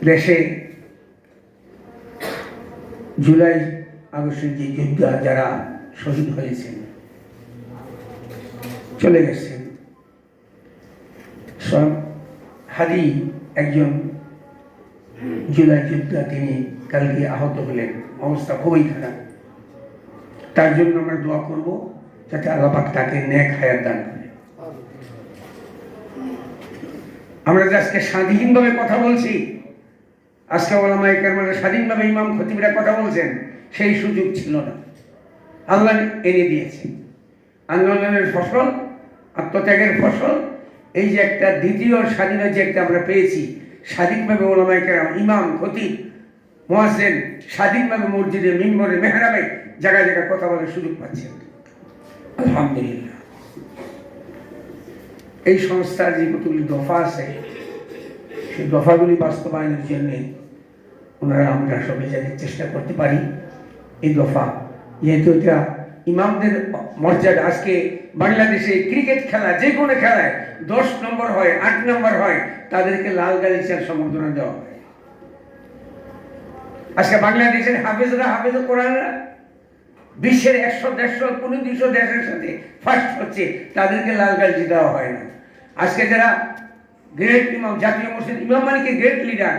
দেশে জুলাই আগস্টের যে যোদ্ধা যারা শহীদ হয়েছেন, চলে গেছেন, হাদি একজন জুলাই যোদ্ধা, তিনি কালকে আহত হলেন, অবস্থা খুবই খারাপ। তার জন্য আমরা দোয়া করব যাতে আল্লাহ পাক তাকে নেক হায়াত দান করে। আমরা যে আজকে স্বাধীনভাবে কথা বলছি, আজকে ওলামায়ে কেরামরা স্বাধীনভাবে ইমাম খতিবরা কথা বলছেন, সেই সুযোগ ছিল না, আল্লাহ এনে দিয়েছে। আন্দোলনের ফসল, আত্মত্যাগের ফসল, এই যে একটা দ্বিতীয় স্বাধীনতা যে একটা আমরা পেয়েছি, স্বাধীনভাবে ওলামায়ে কেরাম, ইমাম খতিব মুয়াজ্জিন স্বাধীনভাবে মসজিদে, মিম্বরে, মেহরাবে জায়গায় জায়গায় কথা বলার সুযোগ পাচ্ছেন, আলহামদুলিল্লাহ। এই সংস্থার যে কতগুলি দফা আছে, সেই দফাগুলি বাস্তবায়নের জন্য ওনারা আমরা সবাই যাতে চেষ্টা করতে পারি। এই দফা যেহেতু এটা ইমামদের মর্যাদা, আজকে বাংলাদেশে ক্রিকেট খেলা, যে কোনো খেলায় 10 নম্বর হয়, 8 নম্বর হয়, তাদেরকে লাল গালিচার সম্বর্ধনা দেওয়া হয়। আজকে বাংলাদেশের হাফেজরা, হাফেজ কোরআনরা বিশ্বের 100, 150, 200 দেশের সাথে ফার্স্ট হচ্ছে, তাদেরকে লাল গালিচা দেওয়া হয় না। আজকে যারা গ্রেট ইমাম, জাতীয় মসজিদ ইমাম মানে কি গ্রেট লিডার,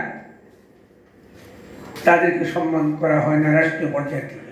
তাদেরকে সম্মান করা হয় না রাষ্ট্রীয় পর্যায়ে থেকে।